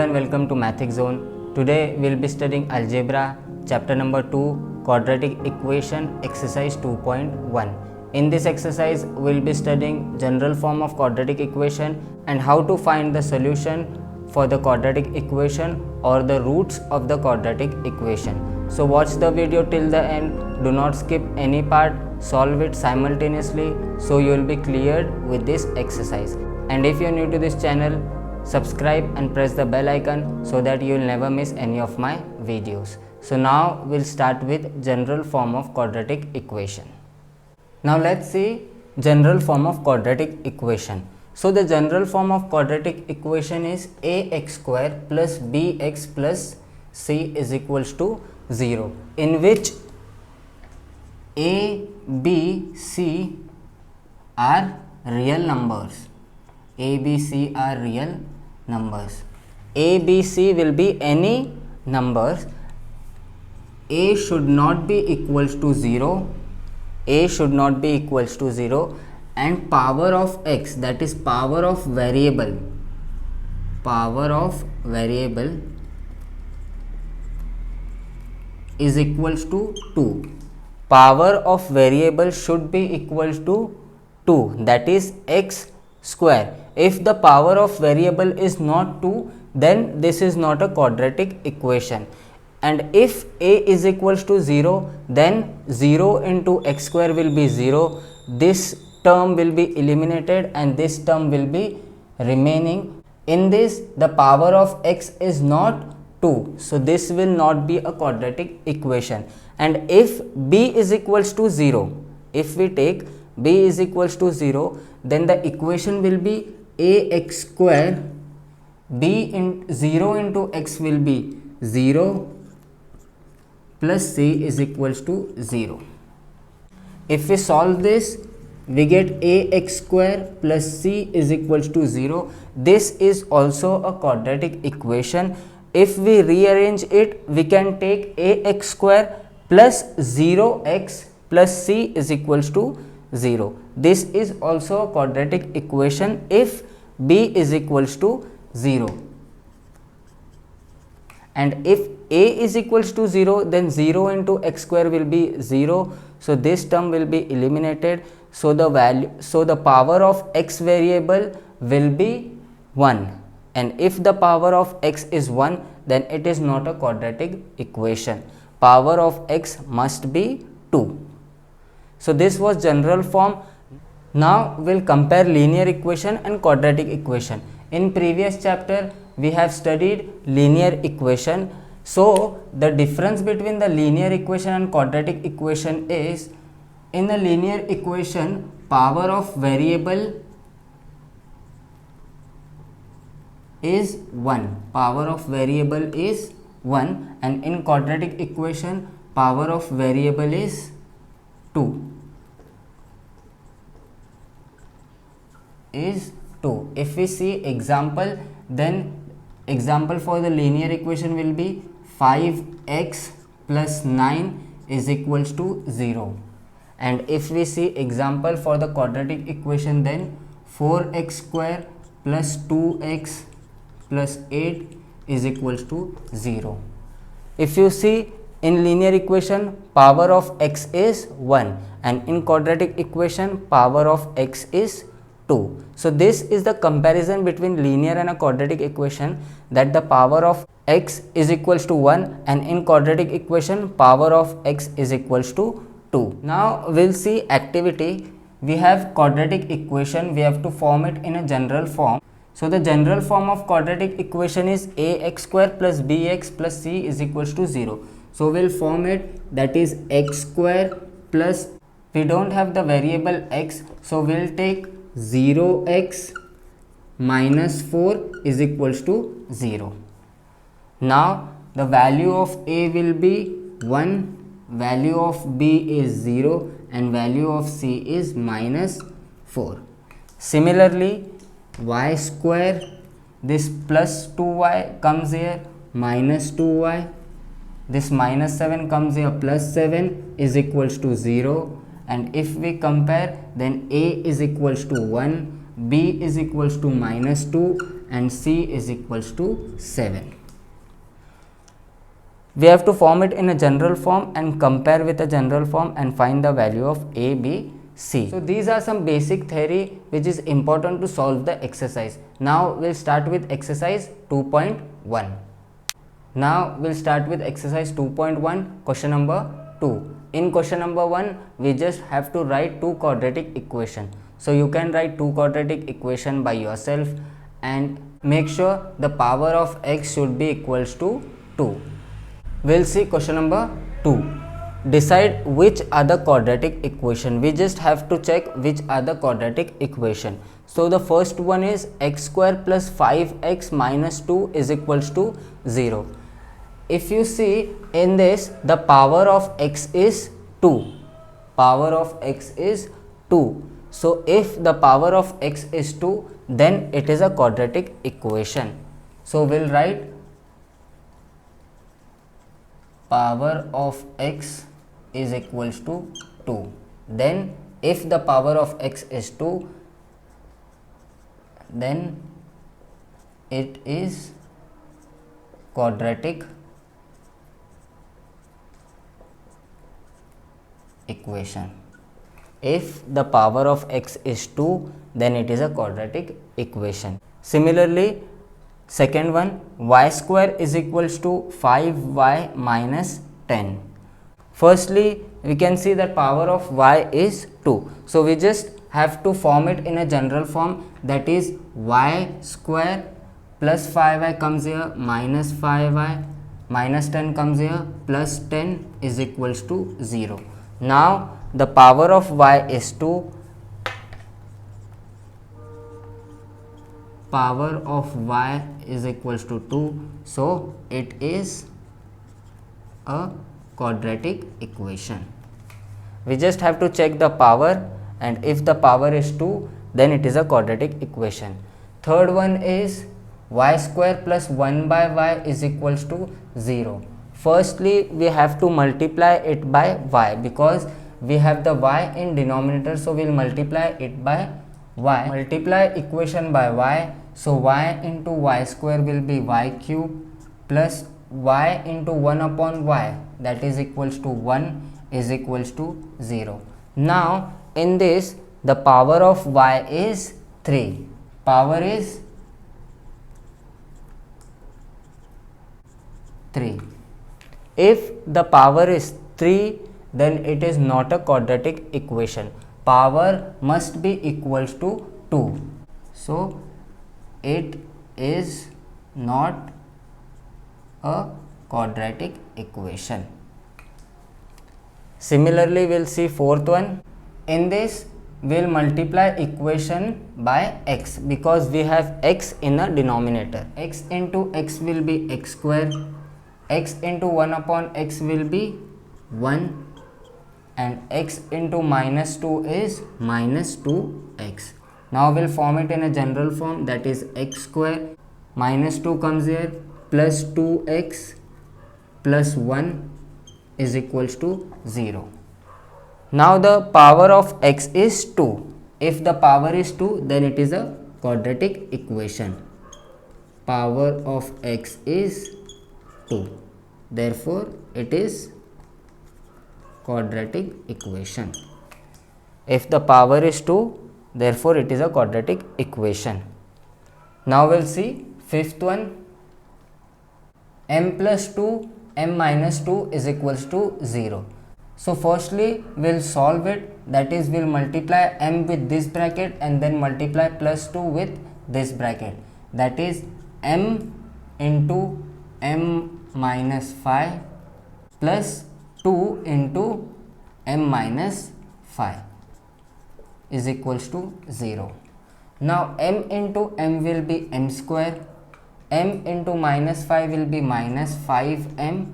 and welcome to Mathic Zone. Today we'll be studying algebra, chapter number 2, quadratic equation, exercise 2.1. In this exercise, we'll be studying general form of quadratic equation and how to find the solution for the quadratic equation or the roots of the quadratic equation. So watch the video till the end. Do not skip any part. Solve it simultaneously so you will be cleared with this exercise. And if you are new to this channel, subscribe and press the bell icon so that you will never miss any of my videos. So now we'll start with general form of quadratic equation. Now let's see general form of quadratic equation. So the general form of quadratic equation is ax square plus bx plus c is equals to 0, in which a, b, c are real numbers. A, B, C are real numbers. A, B, C will be any numbers. A should not be equals to 0. A should not be equals to 0, and power of x, that is power of variable, is equals to 2. Power of variable should be equals to 2, that is x square. If the power of variable is not 2, then this is not a quadratic equation. And if a is equals to 0, then 0 into x square will be 0. This term will be eliminated and this term will be remaining. In this, the power of x is not 2. So this will not be a quadratic equation. And if b is equals to 0, if we take b is equals to 0, then the equation will be ax square, b in 0 into x will be 0 plus c is equals to 0. If we solve this, we get ax square plus c is equals to 0. This is also a quadratic equation. If we rearrange it, we can take ax square plus 0x plus c is equals to 0. This is also a quadratic equation if b is equals to 0. And if a is equals to 0, then 0 into x square will be 0. So this term will be eliminated. So the power of x variable will be 1. And if the power of x is 1, then it is not a quadratic equation. Power of x must be 2. So this was general form. Now we'll compare linear equation and quadratic equation. In previous chapter we have studied linear equation. So the difference between the linear equation and quadratic equation is, in the linear equation power of variable is 1. Power of variable is 1, and in quadratic equation power of variable is 2. If we see example, then example for the linear equation will be 5x plus 9 is equals to 0. And if we see example for the quadratic equation, then 4x square plus 2x plus 8 is equals to 0. If you see, in linear equation power of x is 1, and in quadratic equation power of x is 2. So this is the comparison between linear and a quadratic equation, that the power of x is equals to 1, and in quadratic equation power of x is equals to 2. Now we'll see activity. We have quadratic equation, we have to form it in a general form. So the general form of quadratic equation is ax square plus bx plus c is equals to 0. So we'll form it, that is x square plus, we don't have the variable x, so we'll take 0x minus 4 is equals to 0. Now the value of a will be 1, value of b is 0, and value of c is minus 4. Similarly, y square, this plus 2y comes here, minus 2y, this minus 7 comes here, plus 7 is equals to 0. And if we compare, then a is equals to 1, b is equals to minus 2, and C is equals to 7. We have to form it in a general form and compare with a general form and find the value of A, B, C. So these are some basic theory which is important to solve the exercise. Now we'll start with exercise 2.1. Now we'll start with exercise 2.1, question number 2. In question number 1, we just have to write two quadratic equation. So you can write two quadratic equation by yourself and make sure the power of x should be equals to 2. We'll see question number 2. Decide which are the quadratic equation. We just have to check which are the quadratic equation. So the first one is x square plus 5x minus 2 is equals to 0. If you see in this, the power of x is 2. Power of x is 2. So if the power of x is 2, then it is a quadratic equation. So we'll write power of x is equals to 2. Then if the power of x is 2, then it is quadratic equation. If the power of x is 2, then it is a quadratic equation. Similarly, second one, y square is equals to 5y minus 10. Firstly, we can see that power of y is 2. So we just have to form it in a general form, that is y square plus 5y comes here minus 5y minus 10 comes here plus 10 is equals to 0. Now the power of y is 2. Power of y is equals to 2. So it is a quadratic equation. We just have to check the power, and if the power is 2, then it is a quadratic equation. Third one is y square plus 1 by y is equals to 0. Firstly, we have to multiply it by y because we have the y in denominator, so we will multiply it by y. Multiply equation by y, so y into y square will be y cube plus y into 1 upon y, that is equals to 1 is equals to 0. Now in this, the power of y is 3. Power is 3. If the power is 3, then it is not a quadratic equation. Power must be equals to 2. So it is not a quadratic equation. Similarly, we'll see fourth one. In this, we'll multiply equation by x because we have x in a denominator. X into x will be x square. X into 1 upon x will be 1, and x into minus 2 is minus 2x. Now we'll form it in a general form, that is x square minus 2 comes here plus 2x plus 1 is equals to 0. Now the power of x is 2. If the power is 2, then it is a quadratic equation. Power of x is 2. Therefore, it is quadratic equation. If the power is 2, therefore it is a quadratic equation. Now we'll see fifth one. M plus 2, m minus 2 is equals to 0. So firstly, we'll solve it, that is we'll multiply m with this bracket and then multiply plus 2 with this bracket, that is m into m minus 5 plus 2 into m minus 5 is equals to 0. Now m into m will be m square, m into minus 5 will be minus 5m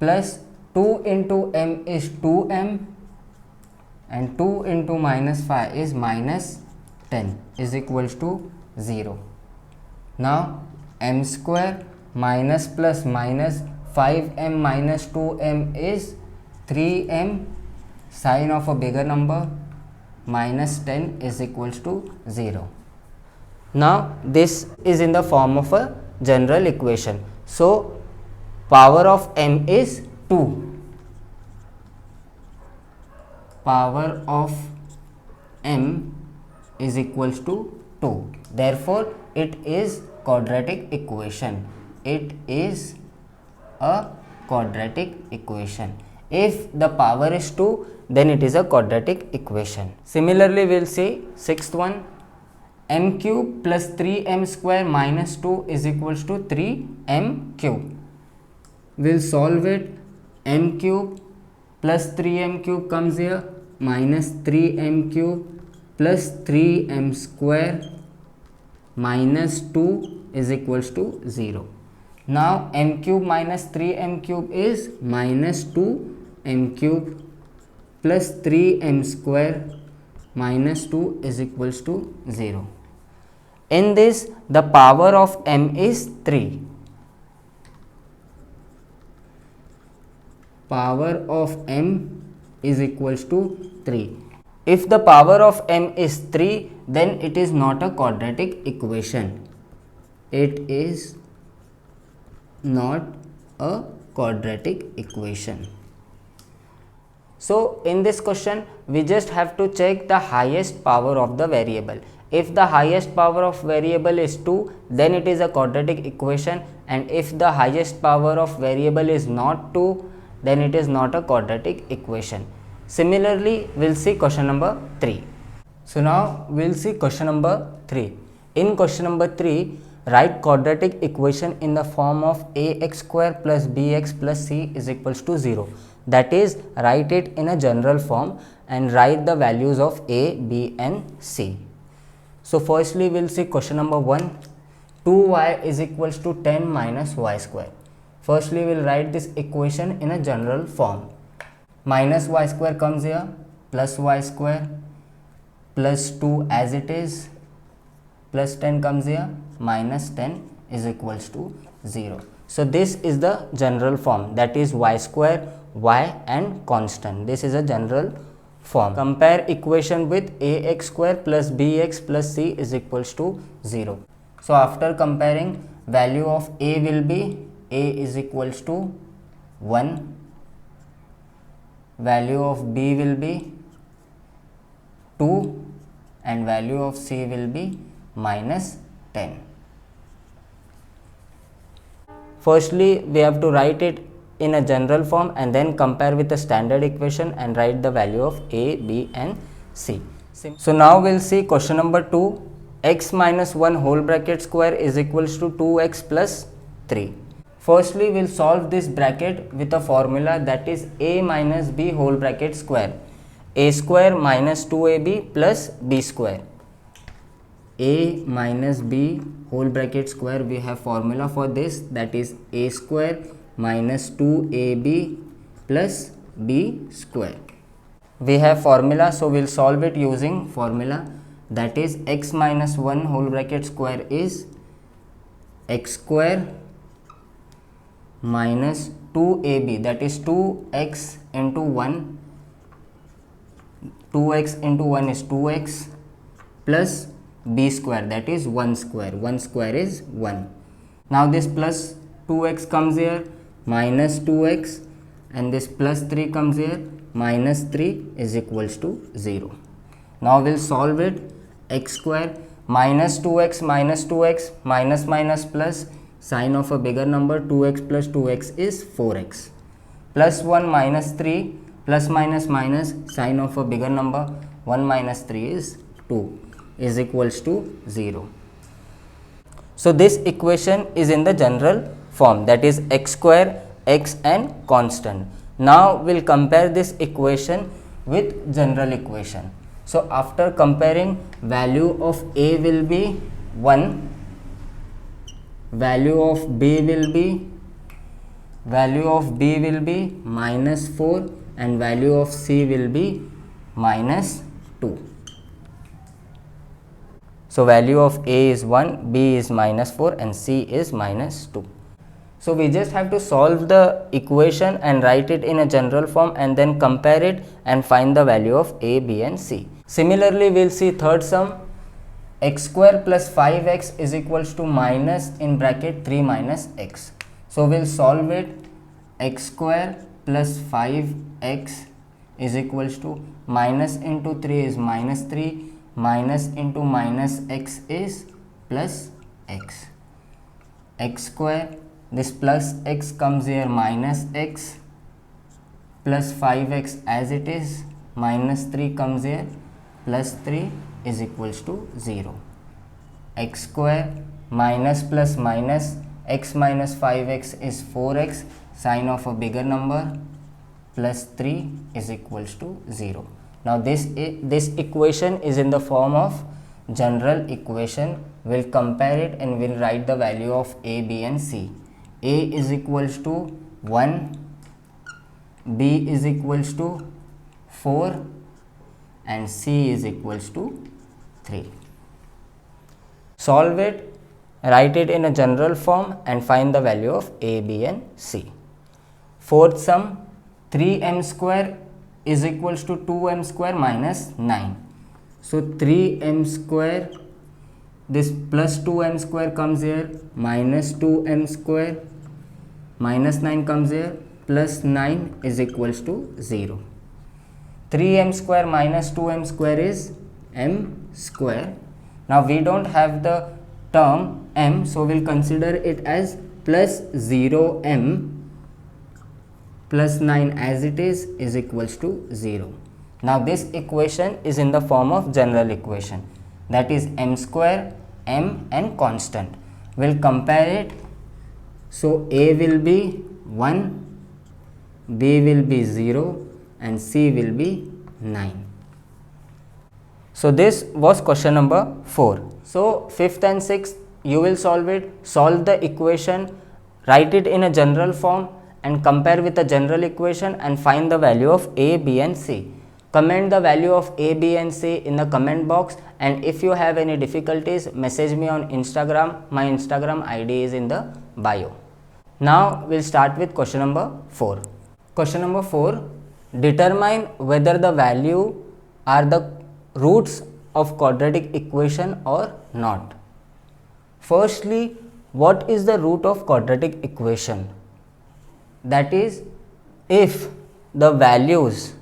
plus 2 into m is 2m and 2 into minus 5 is minus 10 is equals to 0. Now m square minus plus minus 5m minus 2m is 3m, sign of a bigger number, minus 10 is equals to 0. Now this is in the form of a general equation. So power of m is 2. Power of m is equals to 2. Therefore it is quadratic equation. It is a quadratic equation. If the power is 2, then it is a quadratic equation. Similarly, we will see sixth one, m cube plus 3m square minus 2 is equals to 3m cube. We will solve it. M cube plus 3m cube comes here, minus 3m cube plus 3m square minus 2 is equals to 0. Now m cube minus 3m cube is minus 2m cube plus 3m square minus 2 is equals to 0. In this, the power of m is 3. Power of m is equals to 3. If the power of m is 3, then it is not a quadratic equation. It is not a quadratic equation. So in this question, we just have to check the highest power of the variable. If the highest power of variable is 2, then it is a quadratic equation, and if the highest power of variable is not 2, then it is not a quadratic equation. Similarly, we will see question number 3. So now we will see question number 3. In question number 3, write quadratic equation in the form of ax square plus bx plus c is equals to 0. That is, write it in a general form and write the values of a, b and c. So firstly, we will see question number 1. 2y is equals to 10 minus y square. Firstly, we will write this equation in a general form. Minus y square comes here, plus y square, plus 2 as it is, plus 10 comes here, minus 10 is equals to 0. So this is the general form, that is y square, y and constant. This is a general form. Compare equation with ax square plus bx plus c is equals to 0. So after comparing, value of a will be, a is equals to 1, value of b will be 2 and value of c will be minus 10. Firstly, we have to write it in a general form and then compare with the standard equation and write the value of a, b and c. So now we will see question number 2. X minus 1 whole bracket square is equals to 2x plus 3. Firstly, we will solve this bracket with a formula, that is a minus b whole bracket square. A square minus 2ab plus b square. A minus b whole bracket square, we have formula for this, that is a square minus 2ab plus b square. We have formula, so we will solve it using formula, that is x minus 1 whole bracket square is x square minus 2ab, that is 2x into 1, 2x into 1 is 2x plus b square, that is 1 square, 1 square is 1. Now this plus 2x comes here, minus 2x, and this plus 3 comes here, minus 3 is equals to 0. Now we will solve it. X square minus 2x minus minus plus, sign of a bigger number, 2x plus 2x is 4x, plus 1 minus 3 plus minus minus, sign of a bigger number, 1 minus 3 is 2 is equals to 0. So this equation is in the general form, that is x square, x and constant. Now we will compare this equation with general equation. So after comparing, value of a will be 1, value of b will be minus 4 and value of c will be minus 2. So value of a is 1, b is minus 4 and c is minus 2. So we just have to solve the equation and write it in a general form and then compare it and find the value of a, b and c. Similarly, we will see third sum. x square plus 5x is equals to minus in bracket 3 minus x. So we'll solve it. X square plus 5x is equals to minus into 3 is minus 3, minus into minus x is plus x. X square, this plus x comes here, minus x plus 5x as it is, minus 3 comes here, plus 3 is equals to 0. X square minus plus minus, x minus 5x is 4x, sign of a bigger number, plus 3 is equals to 0. Now this equation is in the form of general equation. We'll compare it and we'll write the value of a, b and c. A is equals to 1, b is equals to 4 and c is equals to 3. Solve it, write it in a general form and find the value of a, b and c. Fourth sum, 3m square is equals to 2m square minus 9. So 3m square, this plus 2m square comes here, minus 2m square, minus 9 comes here, plus 9 is equals to 0. 3m square minus 2m square is m square. Now we don't have the term m, so we'll consider it as plus 0m plus 9 as it is equals to 0. Now this equation is in the form of general equation, that is m square, m and constant. We'll compare it. So a will be 1, b will be 0 and c will be 9. So this was question number 4. So 5th and 6th you will solve it, solve the equation, write it in a general form and compare with the general equation and find the value of a, b and c. Comment the value of a, b and c in the comment box, and if you have any difficulties, message me on Instagram. My Instagram ID is in the bio. Now we'll start with question number 4. Question number 4, determine whether the value are the roots of quadratic equation or not. Firstly, what is the root of quadratic equation? That is, if the values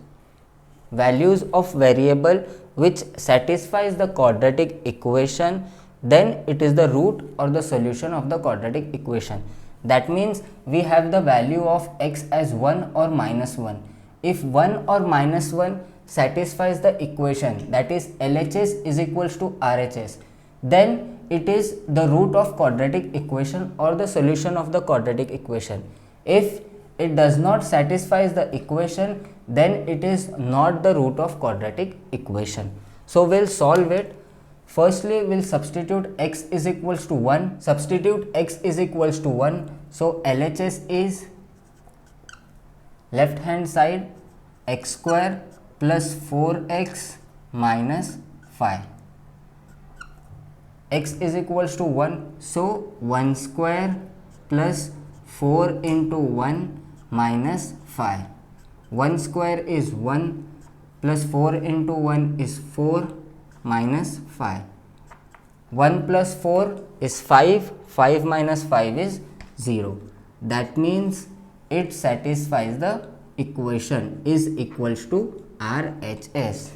of variable which satisfies the quadratic equation, then it is the root or the solution of the quadratic equation. That means we have the value of x as 1 or minus 1. If 1 or minus 1 satisfies the equation, that is LHS is equals to RHS, then it is the root of quadratic equation or the solution of the quadratic equation. If it does not satisfy the equation, then it is not the root of quadratic equation. So we'll solve it. Firstly, we'll substitute x is equals to 1. Substitute x is equals to 1. So LHS is left hand side x square plus 4x minus 5. X is equals to 1. So 1 square plus 4 into 1 minus 5. 1 square is 1 plus 4 into 1 is 4 minus 5. 1 plus 4 is 5, 5 minus 5 is 0. That means it satisfies the equation is equals to RHS.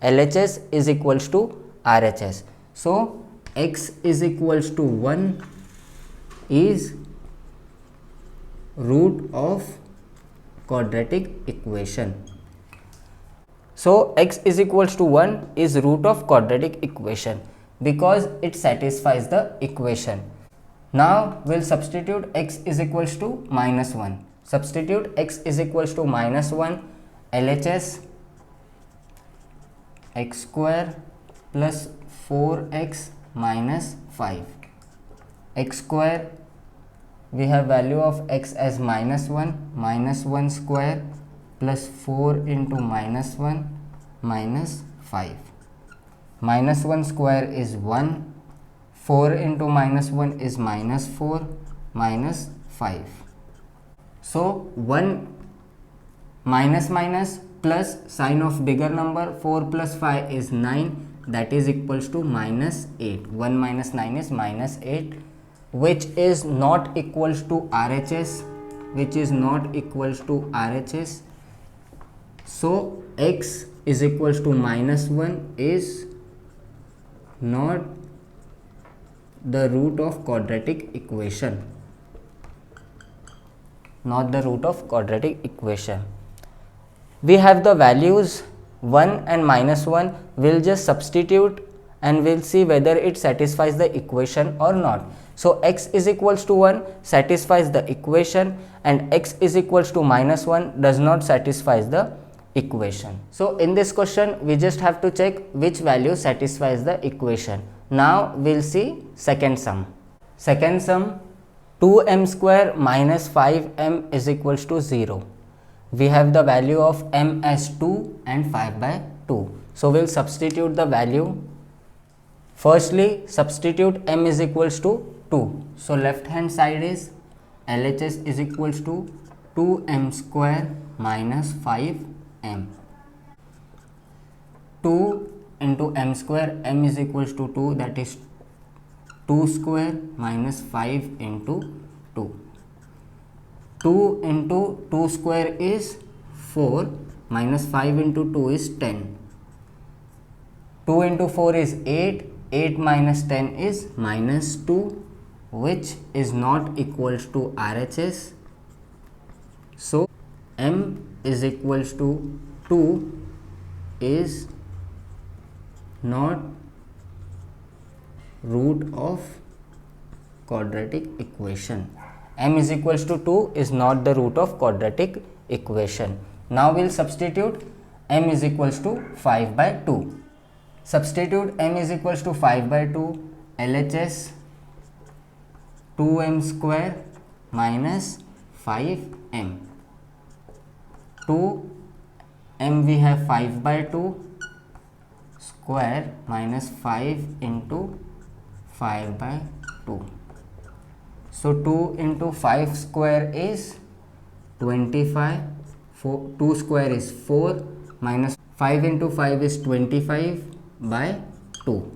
LHS is equals to RHS. So x is equals to 1 is root of quadratic equation. So x is equals to 1 is root of quadratic equation because it satisfies the equation. Now we'll substitute x is equals to minus 1. Substitute x is equals to minus 1. LHS x square plus 4x minus 5. X square, we have value of x as minus 1, minus 1 square plus 4 into minus 1 minus 5. Minus 1 square is 1, 4 into minus 1 is minus 4 minus 5. So 1 minus minus plus sign of bigger number, 4 plus 5 is 9, that is equals to minus 8. 1 minus 9 is minus 8, which is not equals to RHS, which is not equals to RHS. So x is equals to minus 1 is not the root of quadratic equation, not the root of quadratic equation. We have the values 1 and minus 1. We'll just substitute and we'll see whether it satisfies the equation or not. So x is equals to 1 satisfies the equation, and x is equals to minus 1 does not satisfy the equation. So in this question we just have to check which value satisfies the equation. Now we'll see second sum. Second sum, 2m square minus 5m is equals to 0. We have the value of m as 2 and 5 by 2. So we'll substitute the value. Firstly, substitute m is equals to 2. So left hand side is LHS is equals to 2m square minus 5m. 2 into m square, m is equals to 2, that is 2 square minus 5 into 2. 2 into 2 square is 4 minus 5 into 2 is 10. 2 into 4 is 8. 8 minus 10 is minus 2, which is not equals to RHS. So m is equals to 2 is not root of quadratic equation. M is equals to 2 is not the root of quadratic equation. Now we'll substitute m is equals to 5 by 2. Substitute m is equals to 5 by 2, LHS 2m square minus 5m. 2m we have 5 by 2 square minus 5 into 5 by 2. So 2 into 5 square is 25. 2 square is 4 minus 5 into 5 is 25 by 2.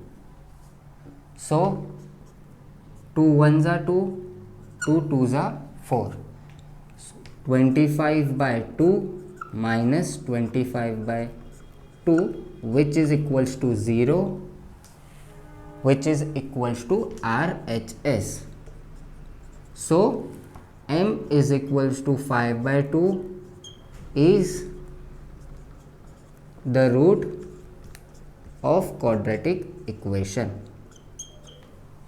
So 2 ones are 2, 2 twos are 4. So 25 by 2 minus 25 by 2, which is equals to 0, which is equals to RHS. So m is equals to 5 by 2 is the root of quadratic equation.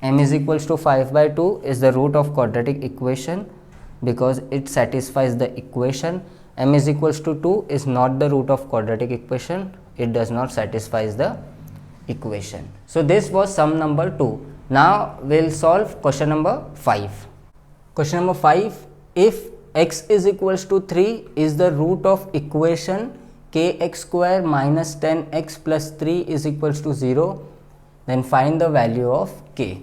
M is equals to 5 by 2 is the root of quadratic equation because it satisfies the equation. M is equals to 2 is not the root of quadratic equation. It does not satisfy the equation. So this was sum number 2. Now we'll solve question number 5. Question number 5, if x is equals to 3 is the root of equation kx square minus 10x plus 3 is equals to 0, then find the value of k.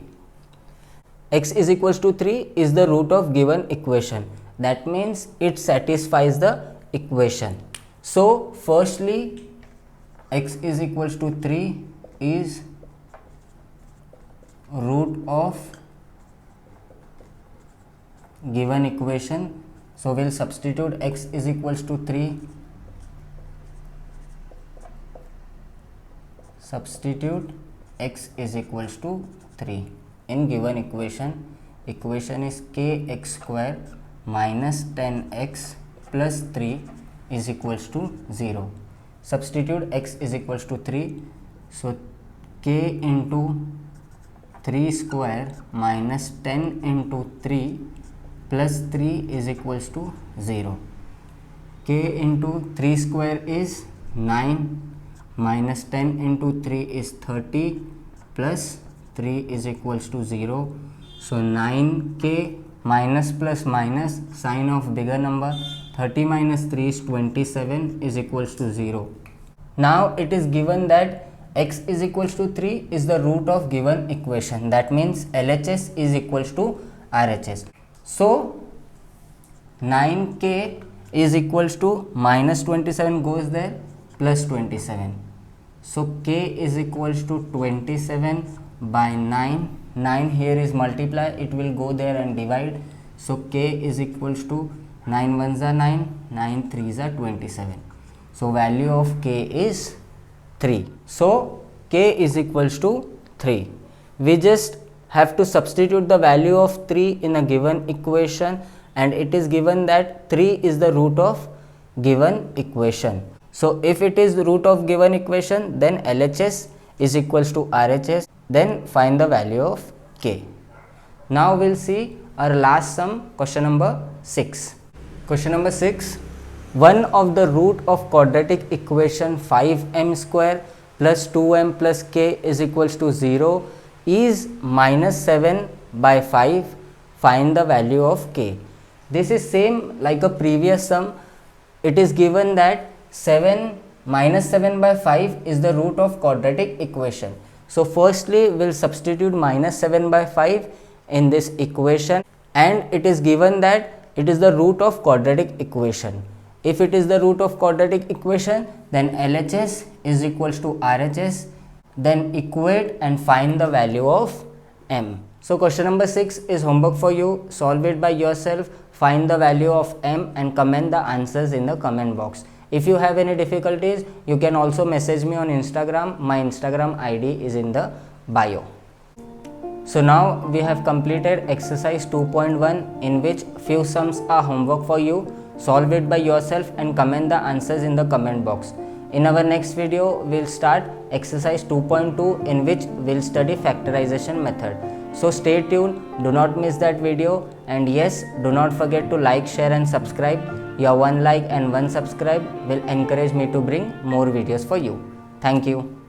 X is equals to 3 is the root of given equation. That means it satisfies the equation. So firstly, x is equals to 3 is root of given equation. So we'll substitute x is equals to 3. Substitute x is equals to 3 in given equation. Equation is kx square minus 10x plus 3 is equals to 0. Substitute x is equals to 3. So k into 3 square minus 10 into 3 plus 3 is equals to 0. K into 3 square is 9 minus 10 into 3 is 30 plus 3 is equals to 0. So 9k minus plus minus sign of bigger number, 30 minus 3 is 27 is equals to 0. Now it is given that x is equals to 3 is the root of given equation. That means LHS is equals to RHS. So 9k is equals to minus 27 goes there plus 27. So k is equals to 27 by 9. 9 here is multiply, it will go there and divide. So k is equals to 9 ones are 9, 9 threes are 27. So value of k is 3. So k is equals to 3. We just have to substitute the value of 3 in a given equation, and it is given that 3 is the root of given equation. So if it is the root of given equation, then LHS is equals to RHS, then find the value of k. Now we'll see our last sum, question number 6. Question number 6, one of the root of quadratic equation 5m square plus 2m plus k is equals to 0 is minus 7 by 5. Find the value of k. This is same like a previous sum. It is given that minus 7 by 5 is the root of quadratic equation. So firstly we'll substitute minus 7 by 5 in this equation, and it is given that it is the root of quadratic equation. If it is the root of quadratic equation, then LHS is equals to RHS, then equate and find the value of m. So question number 6 is homework for you. Solve it by yourself, find the value of m and comment the answers in the comment box. If you have any difficulties, you can also message me on Instagram. My Instagram ID is in the bio. So now we have completed exercise 2.1, in which few sums are homework for you. Solve it by yourself and comment the answers in the comment box. In our next video, we'll start exercise 2.2, in which we'll study factorization method. So stay tuned, do not miss that video, and yes, do not forget to like, share and subscribe. Your one like and one subscribe will encourage me to bring more videos for you. Thank you.